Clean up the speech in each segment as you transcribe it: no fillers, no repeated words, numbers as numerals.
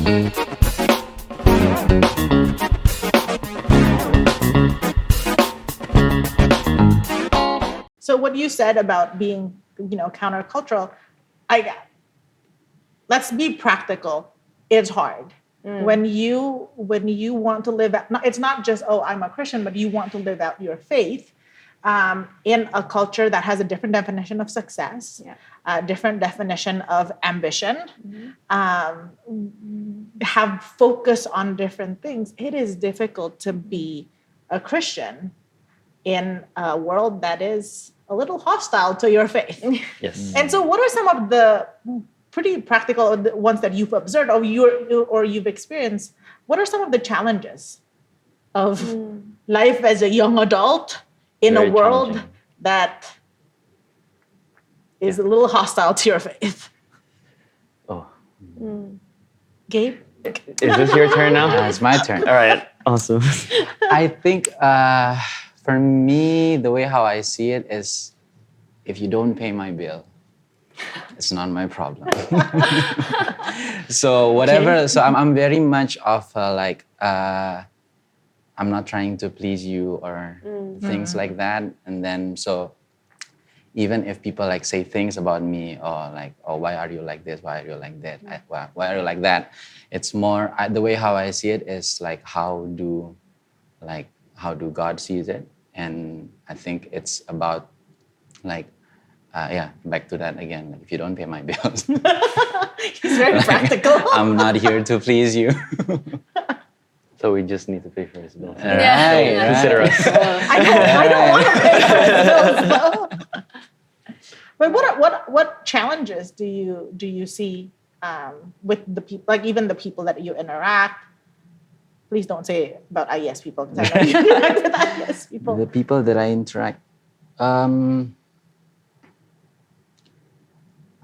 So what you said about being, countercultural, let's be practical. It's hard. When you want to live out, it's not just, I'm a Christian, but you want to live out your faith in a culture that has a different definition of success, a different definition of ambition, have focus on different things. It is difficult to be a Christian in a world that is a little hostile to your faith. Yes. And so what are some of the pretty practical ones that you've observed or you've experienced? What are some of the challenges of life as a young adult in Very a world challenging. that is a little hostile to your faith? Oh. Gabe? Is this your turn now? It's my turn. All right. Awesome. I think for me, the way how I see it is, if you don't pay my bill, it's not my problem. So whatever. Okay. So I'm very much of I'm not trying to please you or things like that. And then so even if people like say things about me or like, oh, why are you like this? Why are you like that? Why are you like that? It's more the way how I see it is like how do God sees it, and I think it's about like back to that again. Like, if you don't pay my bills, He's very practical. I'm not here to please you. So we just need to pay for his bills. Right. Consider us. I don't want to pay for his bills, though. But what challenges do you see with the people, like even the people that you interact? Please don't say about IES people, because I know you interact with IES people. The people that I interact, I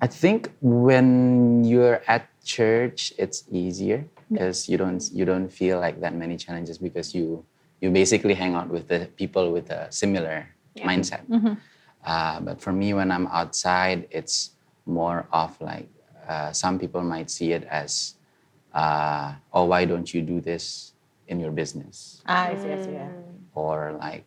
think when you're at church, it's easier because you don't feel like that many challenges because you basically hang out with the people with a similar mindset. But for me, when I'm outside, it's more of like some people might see it as, why don't you do this in your business? I see. Yeah. Or like,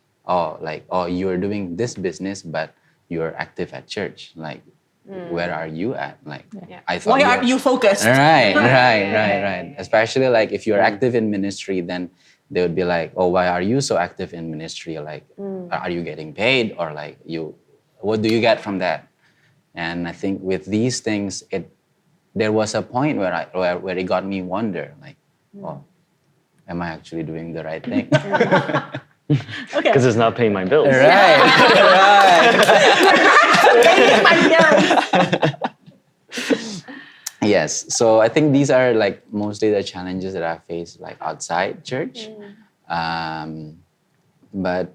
you're doing this business, but you're active at church. Like, where are you at? Like, I thought Why aren't you focused? Right. Especially like if you're active in ministry, then they would be like, oh, why are you so active in ministry? Like, are you getting paid? Or like, what do you get from that? And I think with these things, there was a point where it got me wonder, like, am I actually doing the right thing? Okay. Because it's not paying my bills. Right. Yes. So I think these are like mostly the challenges that I face like outside church. But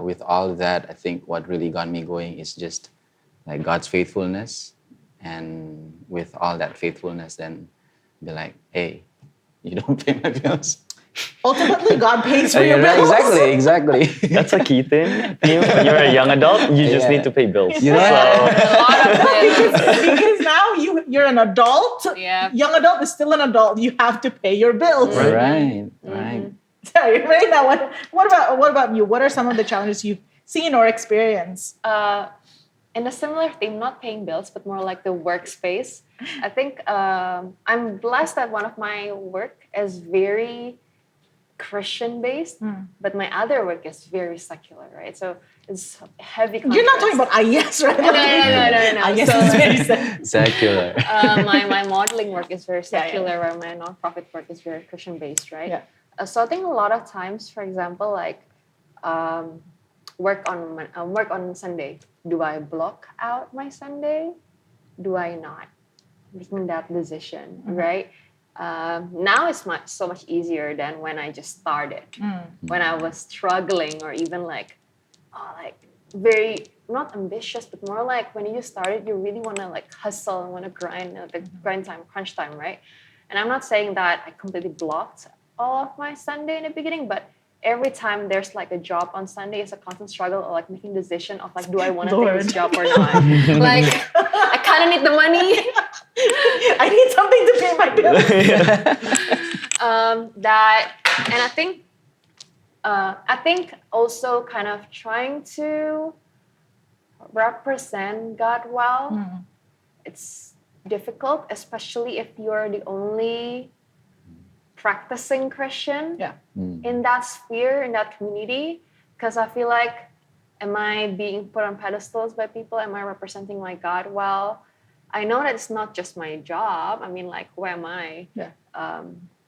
with all that, I think what really got me going is just like God's faithfulness. And with all that faithfulness, then be like, hey, you don't pay my bills. Ultimately, God pays for your bills. Exactly. That's a key thing. When you're a young adult, you just need to pay bills. You know, because now you're an adult. Yeah. Young adult is still an adult. You have to pay your bills. Right. Sorry, Reina, what about you? What are some of the challenges you've seen or experienced? In a similar theme, not paying bills, but more like the workspace. I think I'm blessed that one of my work is very Christian-based, but my other work is very secular, right? So it's heavy contrast. You're not talking about IES, right? No. IES So, is very Secular. my modeling work is very secular, where my nonprofit work is very Christian-based, right? Yeah. So I think a lot of times, for example, like work on Sunday. Do I block out my Sunday? Do I not? Making that decision, right? Now it's so much easier than when I just started. When I was struggling, or even like very not ambitious, but more like when you started, you really want to like hustle and want to grind, the grind time, crunch time, right? And I'm not saying that I completely blocked all of my Sunday in the beginning, but every time there's like a job on Sunday, it's a constant struggle of like making a decision of like, do I want to take this job or not? Like, I kind of need the money. I need something to pay my bills. That, and I think also kind of trying to represent God well. It's difficult, especially if you're the only practicing Christian in that sphere, in that community. Because I feel like, am I being put on pedestals by people? Am I representing my God well? I know that it's not just my job. I mean, like, who am I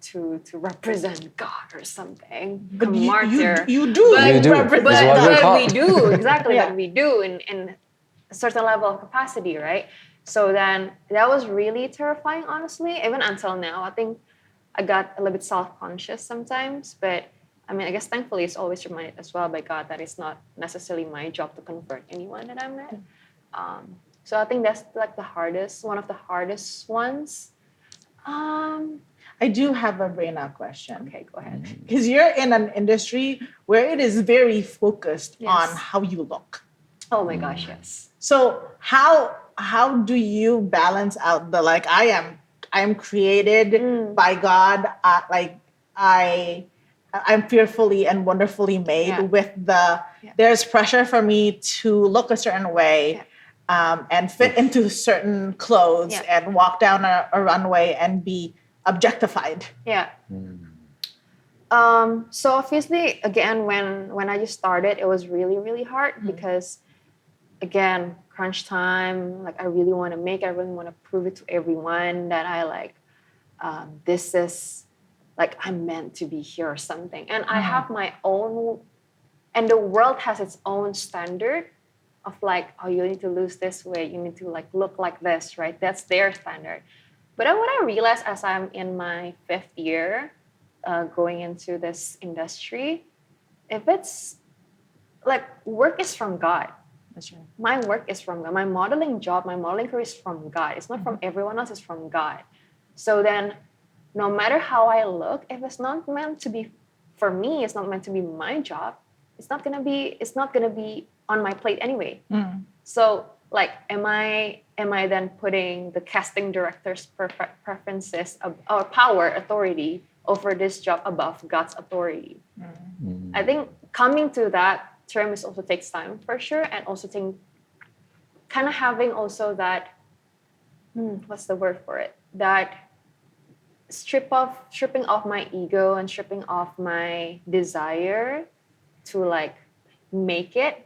to represent God or something? But A martyr. you do You do. represent It's what we're But called. we do, exactly, Yeah. but we do in a certain level of capacity, right? So then that was really terrifying, honestly, even until now. I think I got a little bit self-conscious sometimes, but I mean, I guess thankfully it's always reminded as well by God that it's not necessarily my job to convert anyone that I met. So I think that's like one of the hardest ones. I do have a Reina question. Okay, go ahead. Because you're in an industry where it is very focused Yes. on how you look. Oh my gosh, yes. So how do you balance out the like I am created by God, I'm fearfully and wonderfully made with there's pressure for me to look a certain way and fit into certain clothes and walk down a runway and be objectified. Yeah. So obviously, again, when I just started, it was really, really hard because, again, crunch time. Like I really want to prove it to everyone that I like. This is like I'm meant to be here or something, and I have my own, and the world has its own standard of like, oh, you need to lose this weight, you need to like look like this, right? That's their standard. But then what I realized as I'm in my 5th year, going into this industry, if it's like work is from God. That's right. My work is from God. My modeling career is from God. It's not from everyone else, it's from God. So then no matter how I look, if it's not meant to be for me, it's not meant to be my job, it's not gonna be on my plate anyway. So like am I then putting the casting director's preferences or power, authority over this job above God's authority? I think coming to that term is also takes time for sure, and also kind of having also that what's the word for it, that stripping off my ego and stripping off my desire to like make it.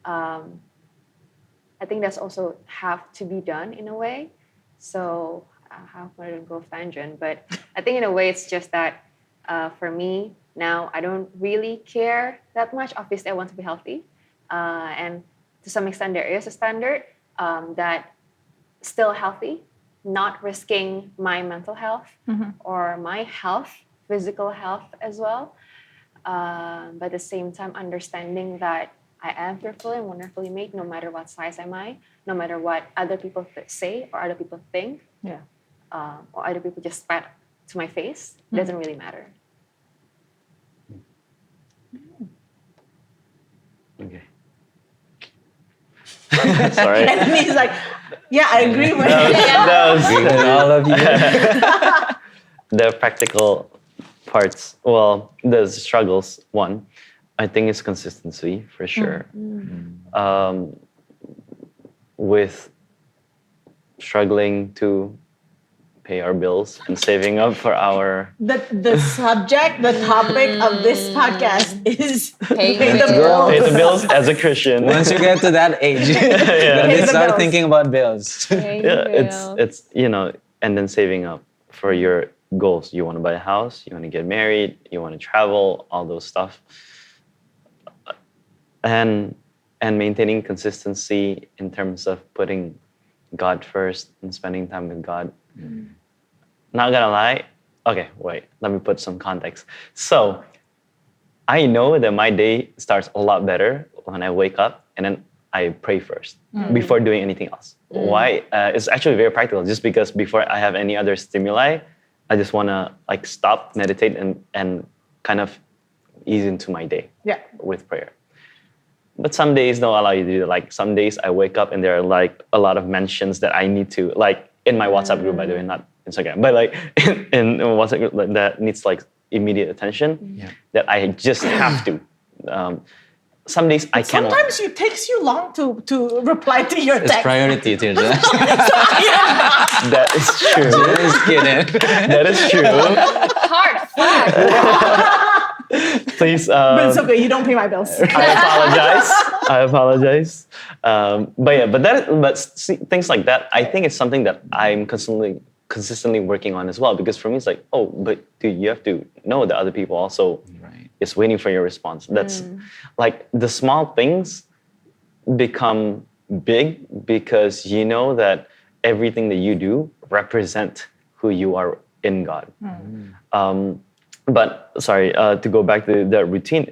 I think that's also have to be done in a way. So how can I go tangent? But I think in a way it's just that for me now I don't really care that much. Obviously I want to be healthy, and to some extent there is a standard that still healthy, not risking my mental health or my health, physical health as well. But at the same time understanding that I am fearfully and wonderfully made, no matter what size am I, no matter what other people say or other people think, or other people just spat to my face, it doesn't really matter. Okay. Sorry. And then he's like, yeah, I agree with That All of you. the practical parts. Well, the struggles. One, I think it's consistency for sure. With struggling to pay our bills and saving up for our the topic of this podcast is Pay pay the Let's go. bills. pay the bills as a Christian. Once you get to that age, you Pay gotta the start bills. thinking about bills. It's and then saving up for your goals. You want to buy a house, you want to get married, you want to travel, all those stuff. And maintaining consistency in terms of putting God first and spending time with God. Not gonna lie. Okay, wait, let me put some context. So I know that my day starts a lot better when I wake up and then I pray first before doing anything else. Why? It's actually very practical, just because before I have any other stimuli, I just wanna like stop, meditate, and kind of ease into my day with prayer. But some days don't allow you to do that. Like some days I wake up and there are like a lot of mentions that I need to, like in my WhatsApp group, by the way, not Instagram, but like in a WhatsApp group like that needs like immediate attention. Yeah. That I just have to. Some days I cannot. Sometimes it takes you long to reply to your It's text. priority, Tirza. That is true. Just kidding. That is true. Hard fact. Please. But it's okay. You don't pay my bills. I apologize. But see, things like that, I think it's something that I'm consistently working on as well. Because for me, it's like, oh, but dude, you have to know that other people also is waiting for your response. That's like the small things become big because you know that everything that you do represent who you are in God. But sorry, to go back to the routine,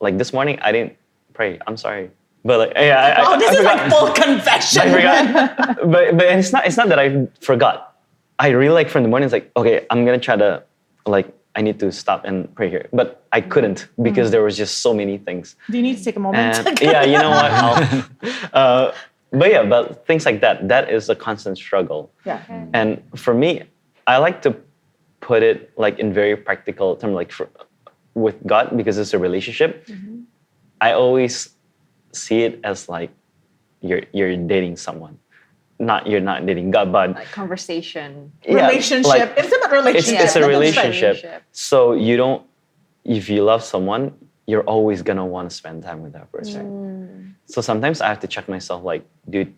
like this morning, I didn't pray. I'm sorry. But like, yeah, This is like full confession. I forgot. but it's not that I forgot. I really like from the morning, it's like, okay, I'm going to try to like, I need to stop and pray here. But I couldn't because there was just so many things. Do you need to take a moment? And yeah, you know what? But things like that is a constant struggle. Yeah. And for me, I like to put it like in very practical terms, like with God, because it's a relationship. I always see it as like you're dating someone. You're not dating God, but Like conversation. Relationship. like, Intimate relationship. it's a Not just relationship. So you don't, if you love someone, you're always gonna want to spend time with that person. So sometimes I have to check myself, like, dude,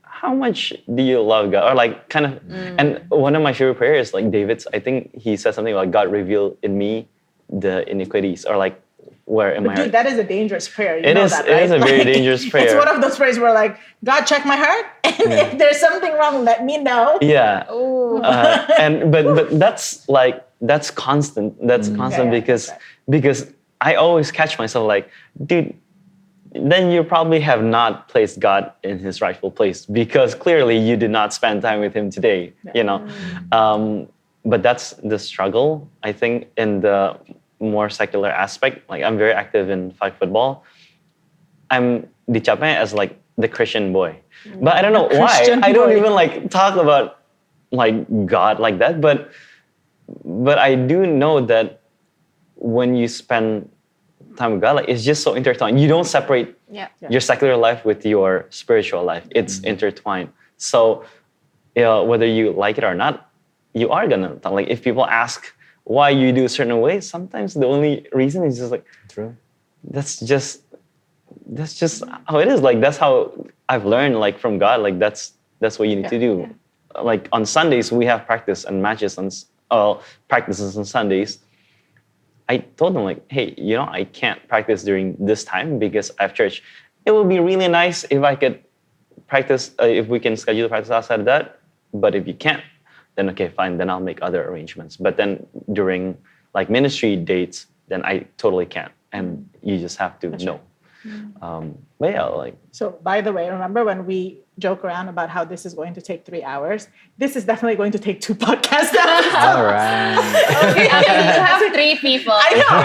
how much do you love God? Or like kind of, and one of my favorite prayers, like David's, I think he said something like, God reveal in me the iniquities, or like where in my Dude, heart. that is a dangerous prayer. You It know is- that, it right? is a very dangerous prayer. It's one of those prayers where like, God, check my heart, and if there's something wrong, let me know. Yeah. Oh. But that's constant. That's constant Yeah, because that's right. because I always catch myself like, dude, then you probably have not placed God in his rightful place because clearly you did not spend time with him today. You know, but that's the struggle. I think in the more secular aspect, like I'm very active in flag football. I'm dicapnya as like the Christian boy, but I don't know why. Christian I don't boy. even like talk about like God like that. But I do know that when you spend time with God, like it's just so intertwined. You don't separate Yeah. your secular life with your spiritual life. It's intertwined. So whether you like it or not, you are gonna like if people ask why you do a certain way, sometimes the only reason is just like True. that's just how it is. Like that's how I've learned like from God. Like that's what you need to do. Like on Sundays we have practice and matches on practices on Sundays. I told them like, hey, I can't practice during this time because I have church. It would be really nice if I could practice, if we can schedule the practice outside of that. But if you can't, then okay, fine. Then I'll make other arrangements. But then during like ministry dates, then I totally can't. And you just have to know. But yeah, like. So, by the way, remember when we joke around about how this is going to take 3 hours? This is definitely going to take 2 podcasts. All right. Okay, you have 3 people. I know.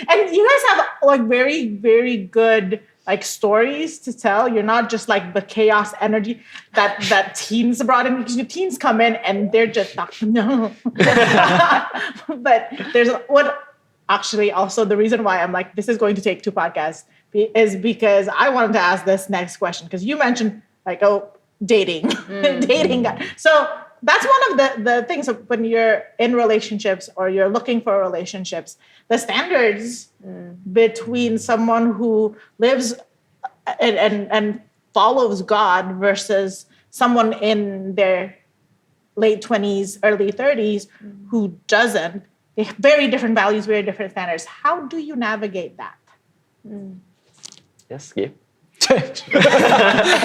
And you guys have like very, very good like stories to tell. You're not just like the chaos energy that teens brought in, because your teens come in and they're just no. But there's what actually also the reason why I'm like, this is going to take 2 podcasts is because I wanted to ask this next question, because you mentioned like, dating, dating. So that's one of the things of when you're in relationships or you're looking for relationships, the standards between someone who lives and follows God versus someone in their late 20s, early 30s who doesn't. They have very different values, very different standards. How do you navigate that? Yes, Gabe.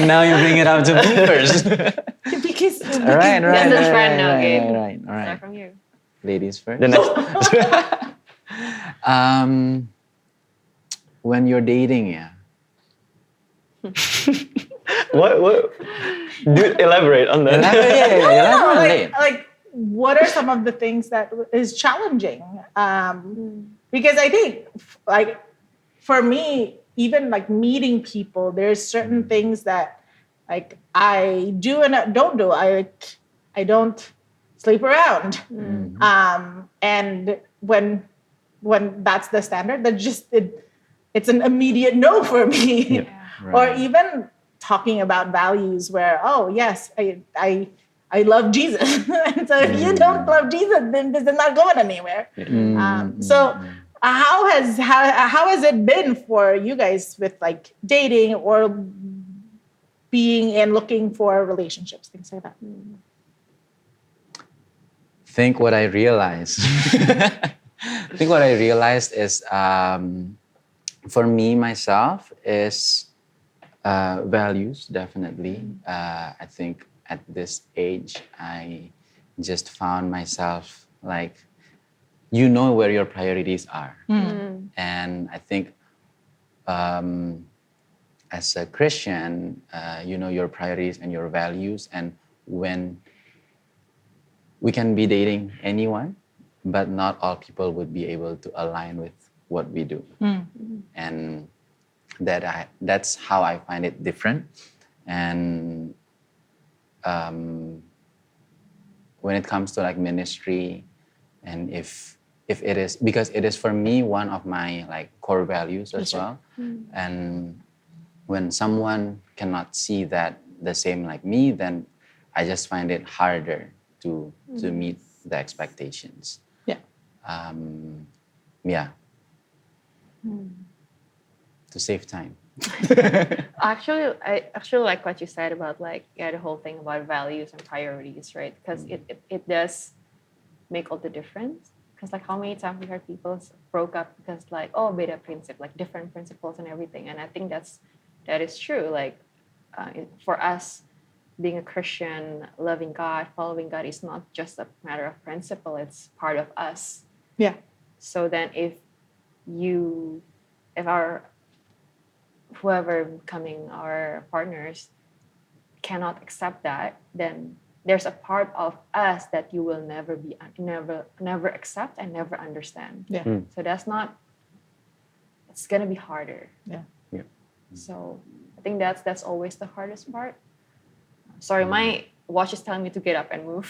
Now you bring it up to me first. Because All right. That's a friend now, Gabe. All right. Start from you. Ladies first. The next. When you're dating, yeah. What? Dude, elaborate on that. Elaborate. like what are some of the things that is challenging? Because I think like for me, even like meeting people, there's certain things that like I do and don't do. I like I don't sleep around. And when that's the standard, that just it's an immediate no for me. Or Right. even talking about values where, oh yes, I love Jesus. And so if you don't love Jesus, then this is not going anywhere. So how has it been for you guys with like dating or being and looking for relationships, things like that? Think what I realized. Think what I realized is for me myself is values definitely. I think at this age I just found myself like you know where your priorities are, and I think as a Christian, you know your priorities and your values, and when we can be dating anyone, but not all people would be able to align with what we do. And that's how I find it different. And when it comes to like ministry, and if it is, because it is for me one of my like core values as well. And when someone cannot see that the same like me, then I just find it harder to meet the expectations. Yeah. To save time. I actually like what you said about like the whole thing about values and priorities, right? Because it does make all the difference. Because like how many times we heard people broke up because like beta principle, like different principles and everything. And I think that is true. Like for us, being a Christian, loving God, following God is not just a matter of principle; it's part of us. Yeah. So then, if whoever becoming our partners cannot accept that, then there's a part of us that you will never accept and never understand. Yeah. So it's gonna be harder. Yeah. So I think that's always the hardest part. Sorry, my watch is telling me to get up and move.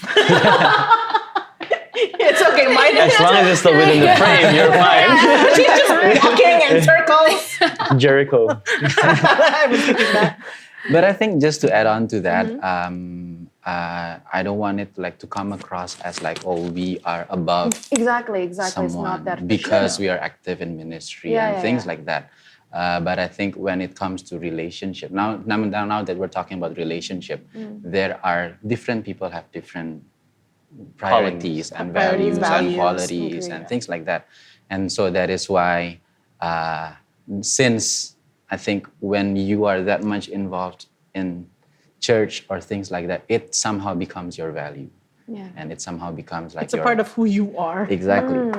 It's okay. Mine As long as it's still within the frame, you're fine. She's just walking in circles. Jericho. I was thinking that. But I think just to add on to that, I don't want it like to come across as like, we are above Exactly. It's someone not that because we are active in ministry and things like that. But I think when it comes to relationship, now that we're talking about relationship, there are different people have different priorities and values and qualities and things like that. And so that is why, since I think when you are that much involved in church or things like that, it somehow becomes your value. Yeah. And it somehow becomes like It's a part of who you are. Exactly.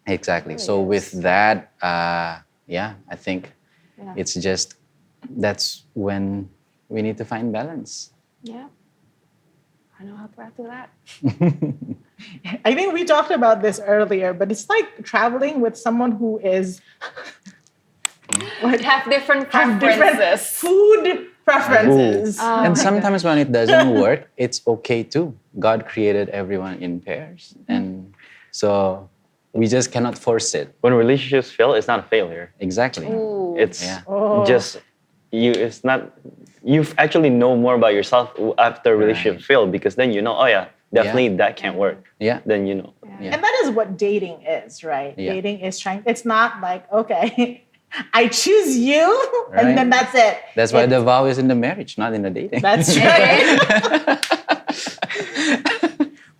Exactly. So with that, I think it's just, that's when we need to find balance. Yeah. I know how to add to that. I think we talked about this earlier, but it's like traveling with someone who is Have different have different preferences. food preferences. And sometimes when it doesn't work, it's okay too. God created everyone in pairs. And so we just cannot force it. When relationships fail, it's not a failure. Exactly. Ooh. It's Oh. just you. It's not. You actually know more about yourself after a relationship failed, because then you know, definitely that can't work. Yeah. Then you know. Yeah. And that is what dating is, right? Yeah. Dating is it's not like, okay, I choose you Right. and then that's it. That's why the vow is in the marriage, not in the dating. That's true.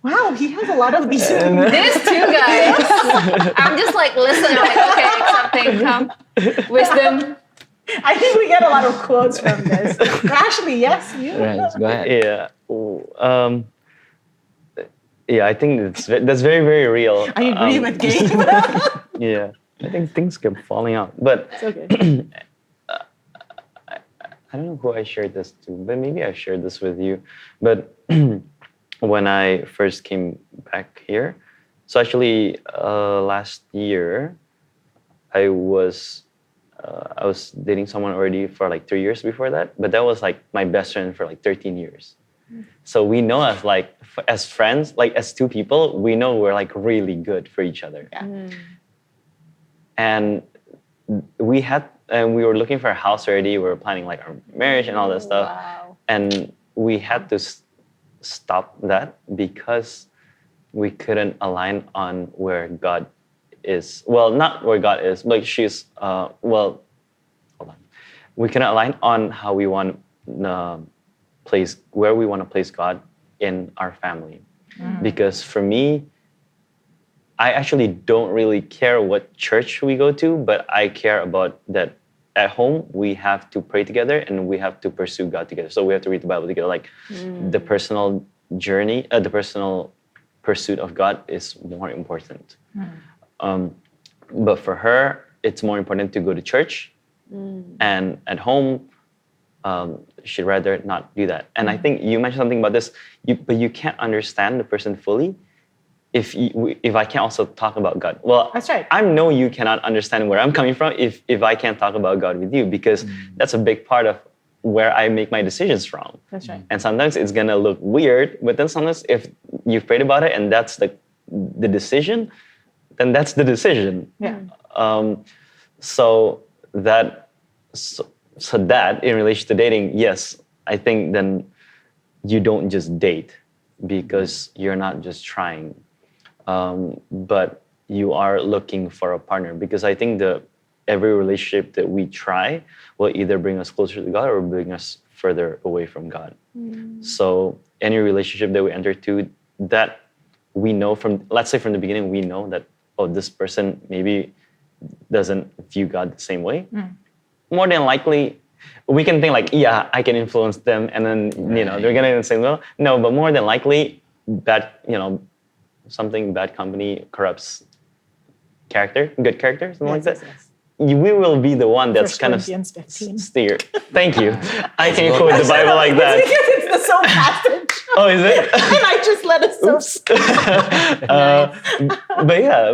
Wow, he has a lot of these. These two guys. I'm just like listening. I'm like, okay, accepting, come, wisdom. I think we get a lot of quotes from this. Rashley, yes, you. Right, go ahead. Yeah. I think that's very, very real. I agree with Gabe. Yeah, I think things kept falling out, but It's okay. I don't know who I shared this to, but maybe I shared this with you. But when I first came back here, so actually last year, I was dating someone already for like 3 years before that, but that was like my best friend for like 13 years. So we know as friends, like as two people, we know we're like really good for each other. Yeah. And we were looking for a house already. We were planning like our marriage and all that stuff. Wow. And we had to stop that because we couldn't align on where God is. Well, not where God is, but hold on. We couldn't align on how we want where we want to place God in our family. Because for me, I actually don't really care what church we go to, but I care about that at home we have to pray together and we have to pursue God together. So we have to read the Bible together. Like the personal journey, the personal pursuit of God is more important. But for her, it's more important to go to church, and at home, she'd rather not do that. And I think you mentioned something about this, but you can't understand the person fully if I can't also talk about God. Well, That's right. I know you cannot understand where I'm coming from if I can't talk about God with you, because that's a big part of where I make my decisions from. That's right. And sometimes it's gonna look weird, but then sometimes if you've prayed about it and that's the decision, then that's the decision. Yeah. So that in relation to dating, yes, I think then you don't just date because you're not just trying, but you are looking for a partner. Because I think every relationship that we try will either bring us closer to God or bring us further away from God. So any relationship that we enter to, that we know let's say from the beginning, we know that, oh, this person maybe doesn't view God the same way. More than likely, we can think like, yeah, I can influence them, and then they're gonna say no. But more than likely, something bad company corrupts good character, something like that. Yes. We will be the one that's 1 kind of Corinthians 15. steer. Thank you. I can quote the Bible like that. It's because it's the soul passage. Oh, is it? And I just let it soak.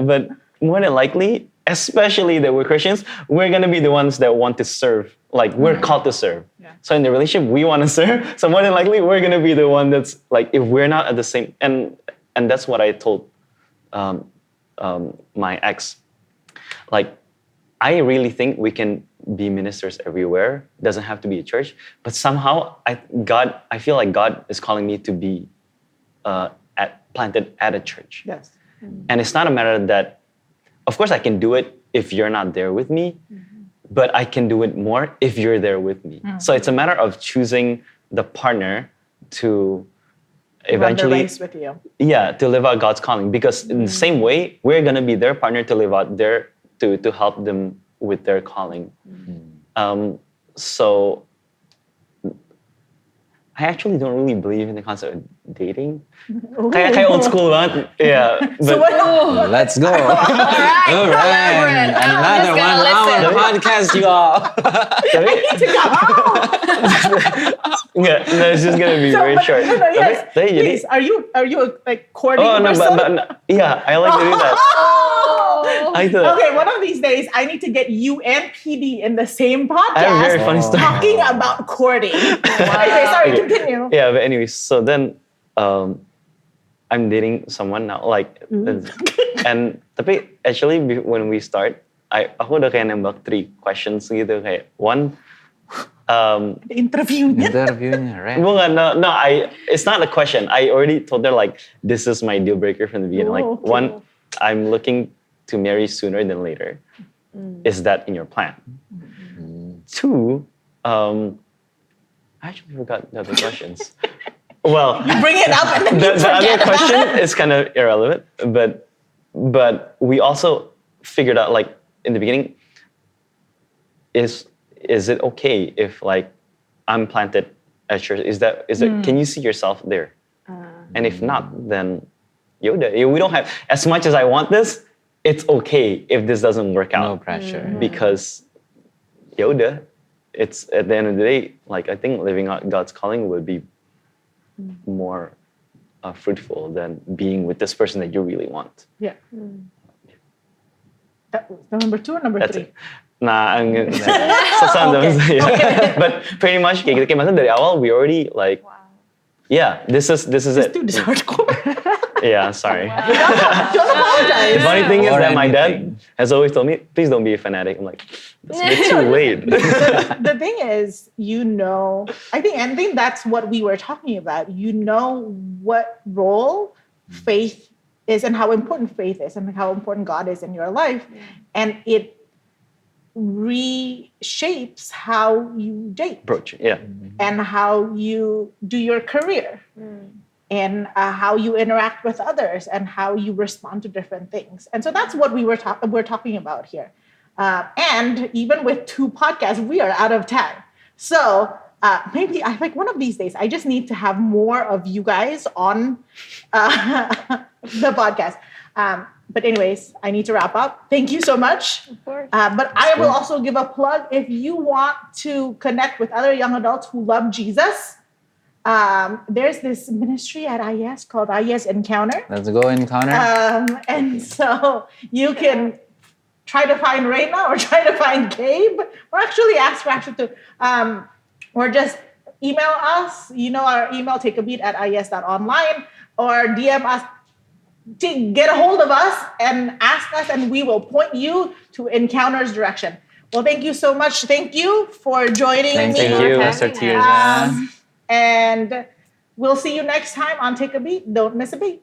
But more than likely, especially that we're Christians, we're gonna be the ones that want to serve. Like we're called to serve. Yeah. So in the relationship, we want to serve. So more than likely, we're gonna be the one that's like, if we're not at the same, and that's what I told my ex. Like, I really think we can be ministers everywhere. Doesn't have to be a church, but somehow I feel like God is calling me to be planted at a church. Yes. And it's not a matter that, of course, I can do it if you're not there with me, but I can do it more if you're there with me. So it's a matter of choosing the partner to eventually, Run the race with you. yeah, to live out God's calling. Because in the same way, we're gonna be their partner to live out to help them with their calling. So I actually don't really believe in the concept of dating. Kaya old school banget. Yeah. So But Let's go. All right, Alright, I'm another just 1 gonna hour listen. podcast, you all. yeah, no, it's just gonna be very short. No, yes. Okay, jadi- Please, are you like courting Oh a no, person? but no, yeah, I like to do that. Oh. I do that. Okay, one of these days I need to get you and PD in the same I have a very podcast funny story. talking about courting. Okay, sorry, Okay. continue. Yeah, but anyways, so then I'm dating someone now, like, and tapi actually when we start, aku udah kayak nembak 3 questions gitu, kayak one, Interviewnya. Interviewnya, right? bukan, no, it's not a question. I already told her like this is my deal breaker from the beginning. Like Oh, okay. one, I'm looking to marry sooner than later. Is that in your plan? 2, I actually forgot the other questions. Well, Bring it up and then the you forget other about question it. is kind of irrelevant, but we also figured out, like, in the beginning, is it okay if like I'm planted at church? Is it can you see yourself there? And if not, then yaudah, we don't have, as much as I want this, it's okay if this doesn't work No out. pressure. Because yaudah, it's at the end of the day, like, I think living out God's calling would be more fruitful than being with this person that you really want. Yeah. That was number 2 or number That's 3? it. Nah, I'm gonna. So sometimes, yeah. But pretty much kayak gitu. Kayak maksudnya dari awal we already like Yeah, this is it. Dude, it's hardcore. Yeah, sorry. Don't apologize. The funny thing is Or that my dad anything. has always told me, please don't be a fanatic. I'm like, that's a bit too late. The thing is, I think that's what we were talking about. You know what role faith is and how important faith is and how important God is in your life. And it reshapes how you date Approach, yeah. and how you do your career and how you interact with others and how you respond to different things. And so that's what we're talking about here. And even with 2 podcasts, we are out of time. So maybe I like one of these days, I just need to have more of you guys on the podcast. But anyways, I need to wrap up. Thank you so much. Of course. But I will also give a plug. If you want to connect with other young adults who love Jesus, there's this ministry at IES called IES Encounter. Let's go encounter. And so you can try to find Reina or try to find Gabe, or actually ask Rashley to, or just email us. You know our email, takeabeat@ies.online, or DM us to get a hold of us and ask us, and we will point you to Encounter's direction. Well, thank you so much. Thank you for joining Thank me. you, for Pastor having us. Tirza. And we'll see you next time on Take a Beat. Don't miss a beat.